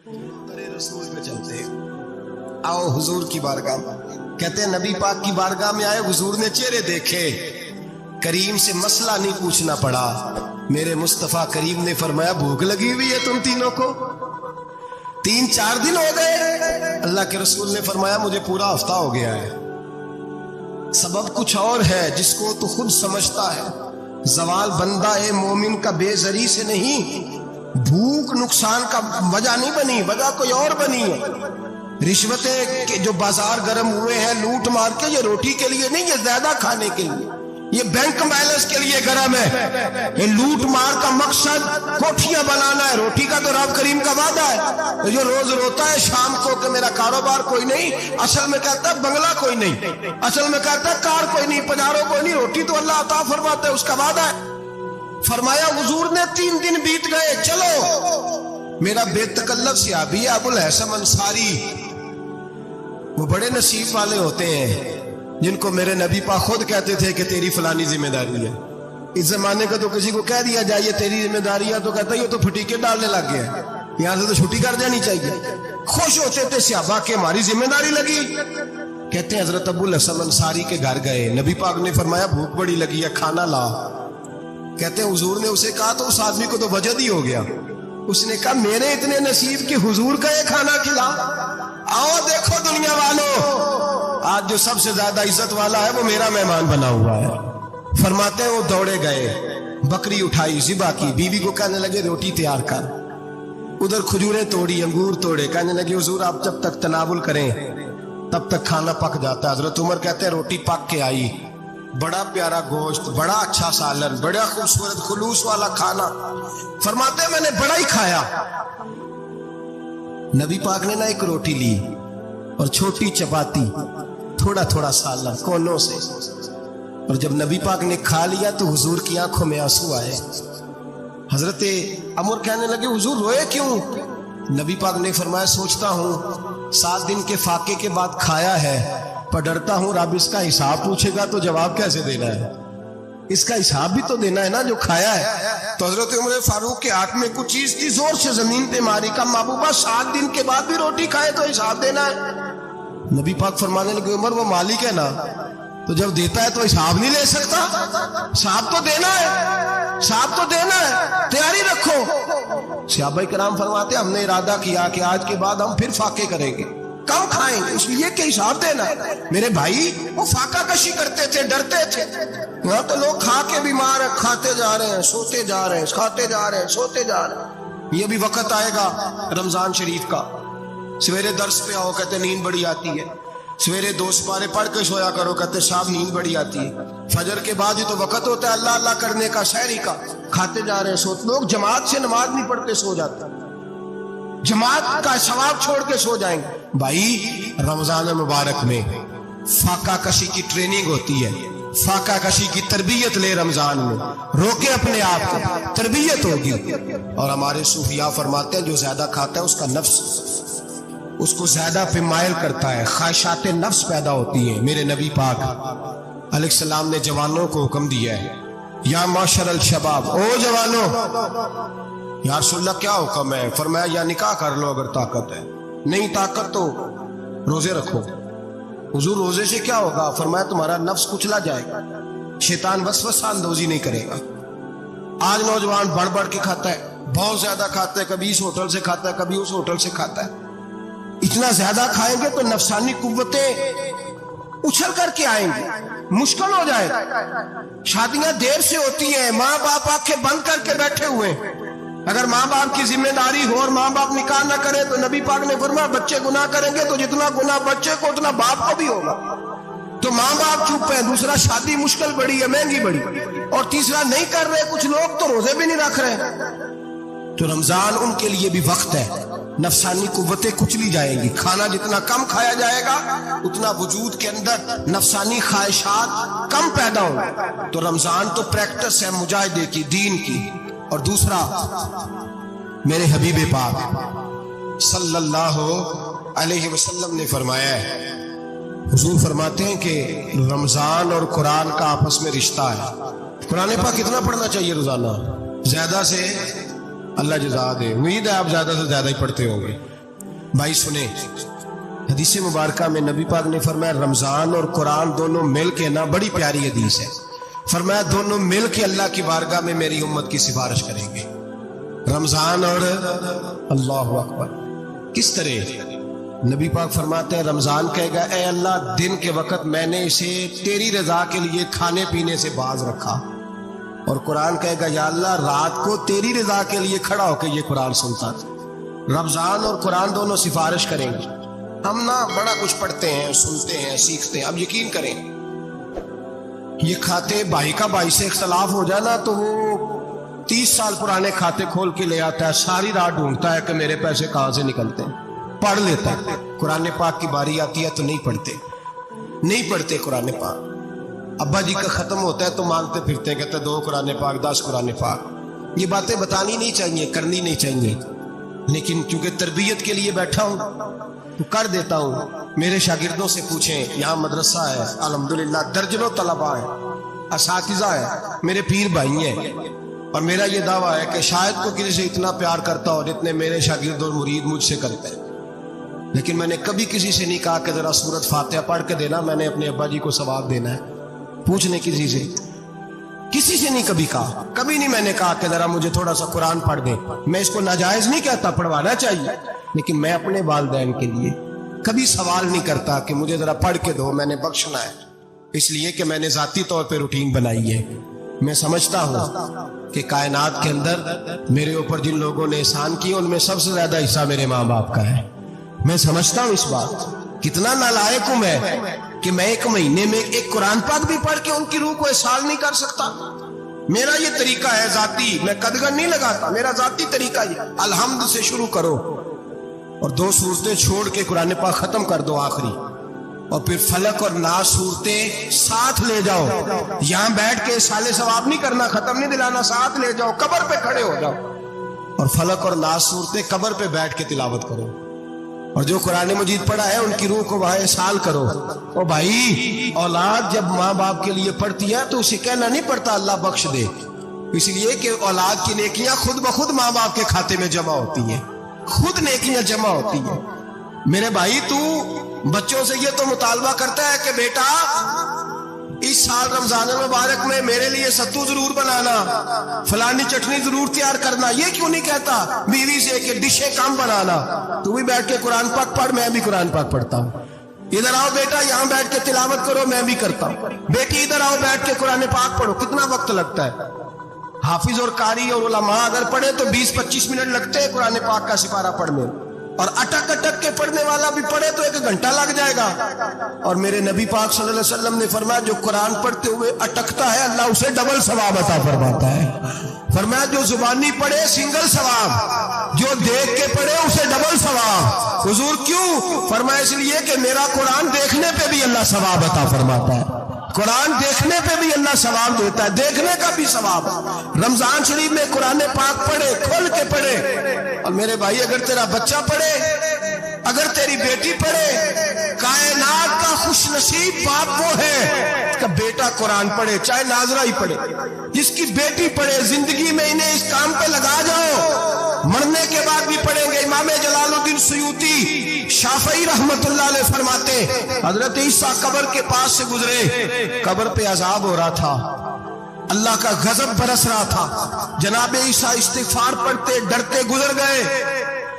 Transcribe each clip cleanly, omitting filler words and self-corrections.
रसूल में चलते आओ हुजूर की बारगाह में। कहते हैं नबी पाक की बारगाह में आए, हुजूर ने चेहरे देखे, करीम से मसला नहीं पूछना पड़ा। मेरे मुस्तफा करीम ने फरमाया भूख लगी हुई है तुम तीनों को? 3-4 दिन हो गए। अल्लाह के रसूल ने फरमाया मुझे पूरा हफ्ता हो गया है। सबब कुछ और है जिसको तो खुद समझता है। जवाल बंदा ए मोमिन का बेजरी से नहीं, भूख नुकसान का वजह नहीं बनी, वजह कोई और बनी है। रिश्वतें के जो बाजार गर्म हुए हैं लूट मार के, ये रोटी के लिए नहीं, ये ज्यादा खाने के लिए, ये बैंक बैलेंस के लिए गर्म है। ये लूट मार का मकसद कोठियां बनाना है, रोटी का तो रब करीम का वादा है। तो जो रोज रोता है शाम को कि मेरा कारोबार कोई नहीं, असल में कहता है बंगला कोई नहीं, असल में कहता है कार कोई नहीं, पजारो कोई नहीं, रोटी तो अल्लाह अता फरमाता है, उसका वादा है। फरमाया हुजूर ने 3 दिन बीत गए, चलो मेरा बेतकल्लफ सहाबी है अबुल हसन अंसारी, वो बड़े नसीब वाले होते हैं जिनको मेरे नबी पाक खुद कहते थे कि तेरी फलानी जिम्मेदारी है। इस जमाने का तो किसी को कह दिया जाए तेरी जिम्मेदारी है तो कहता है ये तो फटीके डालने लग गया, यहां से तो छुट्टी कर जानी चाहिए। खुश होते थे सहाबा के हमारी जिम्मेदारी लगी। कहते हैं हजरत अबुल हसन अंसारी के घर गए, नबी पाक ने फरमाया भूख बड़ी लगी है खाना ला। कहते हैं हुजूर ने उसे कहा तो उस आदमी को तो वजद ही हो गया। उसने कहा मेरे इतने नसीब कि हुजूर का ये खाना खिला। आओ देखो दुनिया वालों, आज जो सबसे ज्यादा इज्जत वाला है वो मेरा मेहमान बना हुआ है। फरमाते हैं वो दौड़े गए, बकरी उठाई, ज़िबा की, बीवी को कहने लगे रोटी तैयार कर। उधर खजूरें तोड़ी, अंगूर तोड़े, कहने लगे हुजूर आप जब तक तनावुल करें तब तक खाना पक जाता है। हजरत उमर कहते हैं रोटी पक के आई, बड़ा प्यारा गोश्त, बड़ा अच्छा सालन, बड़ा खूबसूरत खुलूस वाला खाना। फरमाते मैंने बड़ा ही खाया। नबी पाक ने ना एक रोटी ली और छोटी चपाती, थोड़ा थोड़ा सालन कोनों से, और जब नबी पाक ने खा लिया तो हुजूर की आंखों में आंसू आए। हजरत अमर कहने लगे हुजूर रोए क्यों? नबी पाक ने फरमाया सोचता हूँ 7 दिन के फाके के बाद खाया है, पर डरता हूं रब इसका हिसाब पूछेगा तो जवाब कैसे देना है, इसका हिसाब भी तो देना है ना जो खाया है। तो हजरत उमर फारूक के हाथ में कुछ चीज थी, जोर से जमीन पे मारी, का महबूबा 7 दिन के बाद भी रोटी खाए तो हिसाब देना है। नबी पाक फरमाने लगे उमर वो मालिक है ना, तो जब देता है तो हिसाब नहीं ले सकता, हिसाब तो देना है, हिसाब तो देना है, तैयारी रखो। सहाबाए किराम फरमाते हमने इरादा किया कि आज के बाद हम फिर फाके करेंगे, कम खाएंगे, इसलिए कि हिसाब देना। मेरे भाई वो फाका कशी करते थे, डरते थे। यहाँ तो लोग खा के बीमार है, खाते जा रहे हैं, सोते जा रहे हैं, खाते जा रहे हैं, सोते जा रहे हैं। ये भी वक्त आएगा रमजान शरीफ का, सवेरे दर्स पे आओ कहते नींद बड़ी आती है, सवेरे 2 सिपारे पढ़ के सोया करो कहते साहब नींद बड़ी आती है। फजर के बाद ही तो वक्त होता है अल्लाह अल्लाह करने का, सहरी का, खाते जा रहे हैं, सोते। लोग जमात से नमाज नहीं पढ़ते सो जाते, जमात का सवाब छोड़ के सो जाएंगे। भाई रमजान मुबारक में फाका कशी की ट्रेनिंग होती है, फाका कशी की तरबियत ले, रमजान में रोके अपने आप को, तरबियत होगी। और हमारे सूफिया फरमाते हैं जो ज्यादा खाता है उसका नफ्स उसको ज्यादा पे मायल करता है, ख्वाहिशात नफ्स पैदा होती है। मेरे नबी पाक अलैहिस्सलाम ने जवानों को हुक्म दिया है या माशर अल शबाब, ओ जवानों, या रसूलल्लाह क्या हुक्म है? फरमाया या निकाह कर लो अगर ताकत है, नहीं ताकत तो रोजे रखो। हुजूर रोजे से क्या होगा? फरमाया तुम्हारा नफ्स कुचला जाएगा, शैतान वसवसा अंदोजी नहीं करेगा। आज नौजवान बढ़ बढ़ के खाता है, बहुत ज्यादा खाता है, कभी इस होटल से खाता है, कभी उस होटल से खाता है। इतना ज्यादा खाएंगे तो नफसानी कुव्वतें उछल करके आएंगे, मुश्किल हो जाएगा। शादियां देर से होती हैं, माँ बाप आंखें बंद करके बैठे हुए हैं। अगर माँ बाप की जिम्मेदारी हो और माँ बाप निकाह ना करे तो नबी पाक ने फरमाया बच्चे गुनाह करेंगे तो जितना गुनाह बच्चे को उतना बाप को भी होगा। तो माँ बाप चुप है, दूसरा शादी मुश्किल बड़ी है, महंगी बड़ी, और तीसरा नहीं कर रहे कुछ लोग तो रोजे भी नहीं रख रहे। तो रमजान उनके लिए भी वक्त है, नफसानी कुव्वतें कुचली जाएंगी। खाना जितना कम खाया जाएगा उतना वजूद के अंदर नफसानी ख्वाहिशात कम पैदा होंगे। तो रमजान तो प्रैक्टिस है मुजाहिदे की, दीन की। और दूसरा मेरे हबीब पाक सल्लल्लाहु अलैहि वसल्लम ने फरमाया है, हुजूर फरमाते हैं कि रमजान और कुरान का आपस में रिश्ता है। कुरान पाक कितना पढ़ना चाहिए रोजाना? ज्यादा से अल्लाह जज़ा दे, उम्मीद है आप ज्यादा से ज्यादा ही पढ़ते होंगे। भाई सुने, हदीस मुबारका में नबी पाक ने फरमाया रमजान और कुरान दोनों मिल के ना, बड़ी प्यारी हदीस है, फरमाया दोनों मिल के अल्लाह की बारगाह में मेरी उम्मत की सिफारिश करेंगे। रमजान और अल्लाह अकबर। किस तरह? नबी पाक फरमाते हैं रमजान कहेगा ए अल्लाह, दिन के वक्त मैंने इसे तेरी रजा के लिए खाने पीने से बाज रखा, और कुरान कहेगा या अल्लाह, रात को तेरी रजा के लिए खड़ा होकर ये कुरान सुनता था। रमजान और कुरान दोनों सिफारिश करेंगे। हम ना बड़ा कुछ पढ़ते हैं, सुनते हैं, सीखते हैं। अब यकीन करें, ये खाते भाई का भाई से इख्तलाफ हो जाए ना, तो वो 30 साल पुराने खाते खोल के ले आता है, सारी रात ढूंढता है कि मेरे पैसे कहाँ से निकलते हैं, पढ़ लेता है। कुरान पाक की बारी आती है तो नहीं पढ़ते कुरान पाक। अब्बा जी का खत्म होता है तो मांगते फिरते हैं, कहते 2 कुरान पाक, 10 कुरान पाक। ये बातें बतानी नहीं चाहिए, करनी नहीं चाहिए, लेकिन चूंकि तरबियत के लिए बैठा हूं तो कर देता हूं। मेरे शागिर्दों से पूछें, यहाँ मदरसा है अल्हम्दुलिल्लाह, दर्जनों तलबा है, असातिज़ा है, मेरे पीर भाई हैं, और मेरा ये दावा है कि शायद को किसी से इतना प्यार करता हो जितने मेरे शागिर्द और मुरीद मुझसे करते हैं। लेकिन मैंने कभी किसी से नहीं कहा कि जरा सूरत फातिहा पढ़ के देना, मैंने अपने अब्बा जी को सवाब देना है। पूछने किसी से नहीं कभी कहा, कभी नहीं मैंने कहा कि जरा मुझे थोड़ा सा कुरान पढ़ दे। मैं इसको नाजायज नहीं कहता, पढ़वाना चाहिए, लेकिन मैं अपने वालिदैन के लिए कभी सवाल नहीं करता कि मुझे जरा पढ़ के दो, मैंने बख्शना है, इसलिए कि मैंने जाती तौर पे रूटीन बनाई है। मैं समझता हूँ कि कायनात के अंदर मेरे ऊपर जिन लोगों ने एहसान किए उनमें सबसे ज्यादा हिस्सा मेरे माँ बाप का है। मैं समझता हूँ इस बात। कितना नालायक हूं मैं कि मैं 1 महीने में एक कुरान पाक भी पढ़ के उनकी रूह को एहसास नहीं कर सकता। मेरा ये तरीका है जाती, मैं कदगन नहीं लगाता, मेरा जाती तरीका ये, अलहम्द से शुरू करो और 2 सूरतें छोड़ के कुरान पाक खत्म कर दो आखिरी, और फिर फलक और नास सूरतें साथ ले जाओ। यहां बैठ के साले सवाब नहीं करना, खत्म नहीं दिलाना, साथ ले जाओ, कब्र पे खड़े हो जाओ और फलक और नास सूरतें कब्र पे बैठ के तिलावत करो। और जो कुरान मजीद पढ़ा है उनकी रूह को वहां साल करो। ओ भाई, औलाद जब माँ बाप के लिए पढ़ती है तो उसे कहना नहीं पड़ता अल्लाह बख्श दे, इसलिए कि औलाद की नेकियां खुद ब खुद माँ बाप के खाते में जमा होती हैं, खुद नेकियां जमा होती हैं। मेरे भाई, तू बच्चों से ये तो मुतालबा करता है कि बेटा इस साल रमजान मुबारक में मेरे लिए सत्तू जरूर बनाना, फलानी चटनी जरूर तैयार करना, ये क्यों नहीं कहता बीवी से कि डिशे कम बनाना? तू भी बैठ के कुरान पाक पढ़, मैं भी कुरान पाक पढ़ता हूँ। इधर आओ बेटा, यहाँ बैठ के तिलावत करो, मैं भी करता हूँ। बेटी इधर आओ, बैठ के कुरान पाक पढ़ो। कितना वक्त लगता है? हाफिज और कारी और उलमा अगर पढ़े तो 20-25 मिनट लगते हैं कुरान पाक का सिपारा पढ़ने, और अटक अटक के पढ़ने वाला भी पढ़े तो 1 घंटा लग जाएगा। और मेरे नबी पाक सल्लल्लाहु अलैहि वसल्लम ने फरमाया जो कुरान पढ़ते हुए अटकता है अल्लाह उसे डबल सवाब अता फरमाता है। फरमाया जो जुबानी पढ़े सिंगल सवाब, जो देख के पढ़े उसे डबल सवाब। हुजूर क्यों? फरमाया इसलिए कि मेरा कुरान देखने पे भी अल्लाह सवाब अता फरमाता है, कुरान देखने पे भी अल्लाह सवाब देता है, देखने का भी सवाब। रमजान शरीफ में कुरान पाक पढ़े, खोल के पढ़े। और मेरे भाई, अगर तेरा बच्चा पढ़े, अगर तेरी बेटी पढ़े, कायनात का खुशनसीब बाप वो है कि बेटा कुरान पढ़े, चाहे नाजरा ही पढ़े। जिसकी बेटी पढ़े, जिंदगी में इन्हें इस काम पे लगा जाओ, मरने के बाद भी पढ़ेंगे। इमाम जलालुद्दीन सुयूती शाफई रहमतुल्लाह अलैह फरमाते, हजरत ईसा कब्र के पास से गुजरे, कब्र पे अजाब हो रहा था, अल्लाह का गजब बरस रहा था। जनाब ईसा इस्तिगफार पढ़ते डरते गुजर गए।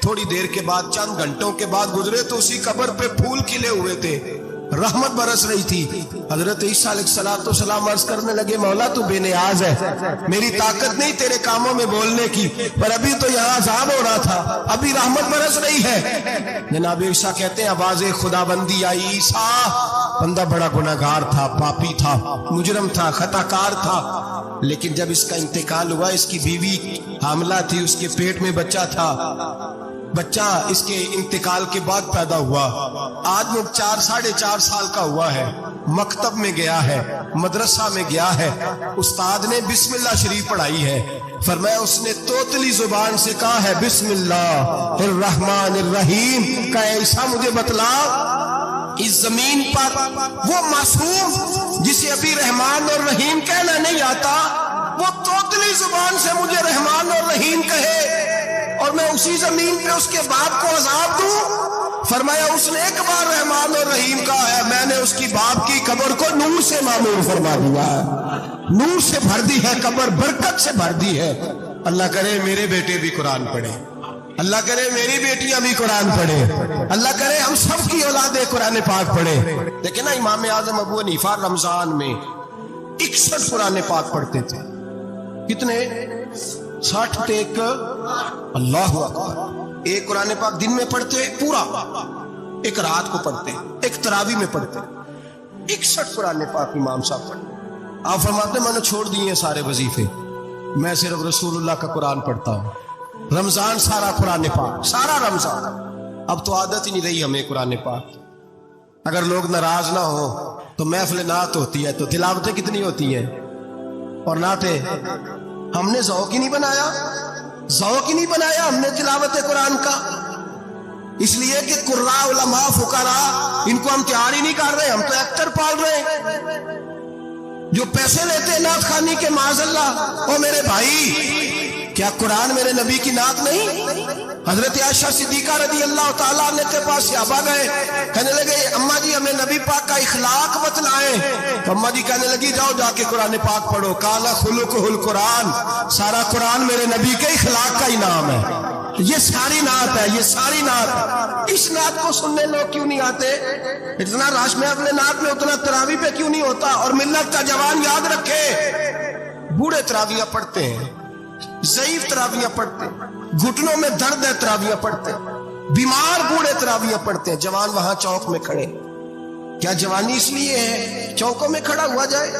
थोड़ी देर के बाद, चंद घंटों के बाद गुजरे तो उसी कब्र पे फूल खिले हुए थे, रहमत बरस रही थी। हजरत ईसा अलैहिस्सलाम अर्ज करने लगे, मौला तू बेनियाज है, मेरी ताकत नहीं तेरे कामों में बोलने की, पर अभी तो यहाँ अज़ाब हो रहा था, अभी रहमत बरस रही है। जनाब ईसा कहते हैं आवाज़े खुदाबंदी आई, ईसा बंदा बड़ा गुनाहगार था, पापी था, मुजरम था, खताकार था, लेकिन जब इसका इंतकाल हुआ, इसकी बीवी हामला थी, उसके पेट में बच्चा था, बच्चा इसके इंतकाल के बाद पैदा हुआ। आज वो 4-4.5 साल का हुआ है, मकतब में गया है, मदरसा में गया है, उस्ताद ने बिस्मिल्लाह शरीफ पढ़ाई है। फरमाया उसने तोतली जुबान से कहा है बिस्मिल्लाहिर्रहमानिर्रहीम का, ऐसा मुझे बतला इस जमीन पर वो मासूम जिसे अभी रहमान और रहीम कहना नहीं आता, वो तोतली जुबान से मुझे रहमान और रहीम कहे, اور میں اسی زمین پہ اس کے باپ کو عذاب دوں؟ فرمایا اس نے ایک بار رحمان اور رحیم کہا ہے، میں نے اس کی باپ کی قبر کو نور سے معمور فرما دیا ہے، نور سے بھر دی ہے قبر، برکت سے بھر دی ہے۔ اللہ کرے میرے بیٹے بھی قرآن پڑھے، اللہ کرے میری بیٹیاں بھی قرآن پڑھے، اللہ کرے ہم سب کی اولادیں قرآن پاک پڑھے۔ لیکن نا امام اعظم ابو حنیفہ رمضان میں 61 قرآن پاک پڑھتے تھے۔ کتنے؟ 60 ٹیک اللہ اکبر۔ ایک قرآن پاک دن میں پڑھتے پورا، ایک رات کو پڑھتے، ایک تراویح میں پڑھتے۔ 61 قرآن پاک امام صاحب پڑھتے۔ آپ فرماتے میں نے چھوڑ دیے سارے وظیفے، میں صرف رسول اللہ کا قرآن پڑھتا ہوں۔ رمضان سارا قرآن پاک، سارا رمضان۔ اب تو عادت ہی نہیں رہی ہمیں قرآن پاک۔ اگر لوگ ناراض نہ ہو تو محفل نعت ہوتی ہے تو تلاوتیں کتنی ہوتی ہیں، اور نعتیں ہم نے ذوق ہی نہیں بنایا، ذوق ہی نہیں بنایا ہم نے تلاوت قرآن کا، اس لیے کہ قراء علماء فقراء ان کو ہم تیار ہی نہیں کر رہے، ہم تو ایکٹر پال رہے ہیں جو پیسے لیتے ہیں نعت خوانی کے، معاذ اللہ۔ او میرے بھائی، کیا قرآن میرے نبی کی نعت نہیں؟ حضرت عائشہ صدیقہ رضی اللہ تعالیٰ عنہ کے پاس صحابہ گئے، کہنے لگے اماں جی ہمیں نبی پاک کا اخلاق بتلائیں، تو اماں جی کہنے لگی جاؤ جا کے قرآن پاک پڑھو، قال خلقہ القرآن، سارا قرآن میرے نبی کے اخلاق کا ہی نام ہے۔ یہ ساری نعت ہے، یہ ساری نعت۔ اس نعت کو سننے لوگ کیوں نہیں آتے؟ اتنا رش میں اپنے نعت میں اتنا تراویح پہ کیوں نہیں ہوتا؟ اور ملت کا جوان یاد رکھے، بوڑھے تراویح پڑھتے ہیں، ضعیف تراویح پڑھتے ہیں، گھٹنوں میں درد ہے تراویح پڑھتے ہیں، بیمار بوڑھے تراویح پڑھتے ہیں، جوان وہاں چوک میں کھڑے۔ کیا جوانی اس لیے ہے چوکوں میں کھڑا ہوا جائے؟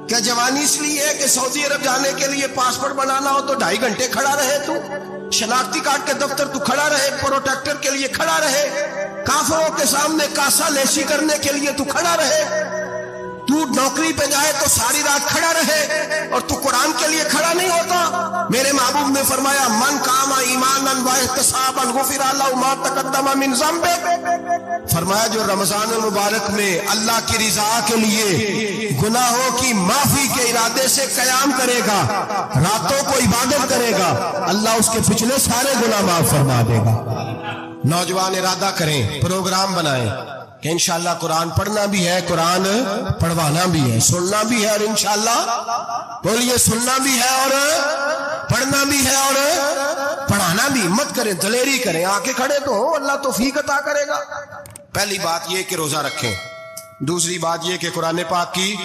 کیا جوانی اس لیے ہے کہ سعودی عرب جانے کے لیے پاسپورٹ بنانا ہو تو 2.5 گھنٹے کھڑا رہے تو؟ شناختی کارڈ کے دفتر تو کھڑا رہے، پروٹیکٹر کے لیے کھڑا رہے، کافروں کے سامنے کاسا لیسی کرنے کے لیے تو کھڑا رہے، تو نوکری پہ جائے تو ساری رات کھڑا رہے، اور تو قرآن کے لیے کھڑا نہیں ہوتا؟ میرے محبوب نے فرمایا من قام ایمانا واحتسابا غفر له ما تقدم من ذنبه، فرمایا جو رمضان المبارک میں اللہ کی رضا کے لیے گناہوں کی معافی کے ارادے سے قیام کرے گا، راتوں کو عبادت کرے گا، اللہ اس کے پچھلے سارے گناہ معاف فرما دے گا۔ نوجوان ارادہ کریں، پروگرام بنائیں کہ انشاءاللہ قرآن پڑھنا بھی ہے، قرآن پڑھوانا بھی ہے، سننا بھی ہے، اور انشاءاللہ بولیے سننا بھی ہے اور پڑھنا بھی ہے اور پڑھانا بھی۔ مت کریں، دلیری کریں، آ کے کھڑے تو ہو، اللہ توفیق عطا کرے گا۔ پہلی بات یہ کہ روزہ رکھیں، دوسری بات یہ کہ قرآن پاک کی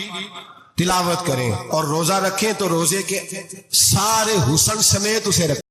تلاوت کریں، اور روزہ رکھیں تو روزے کے سارے حسن سمیت اسے رکھیں۔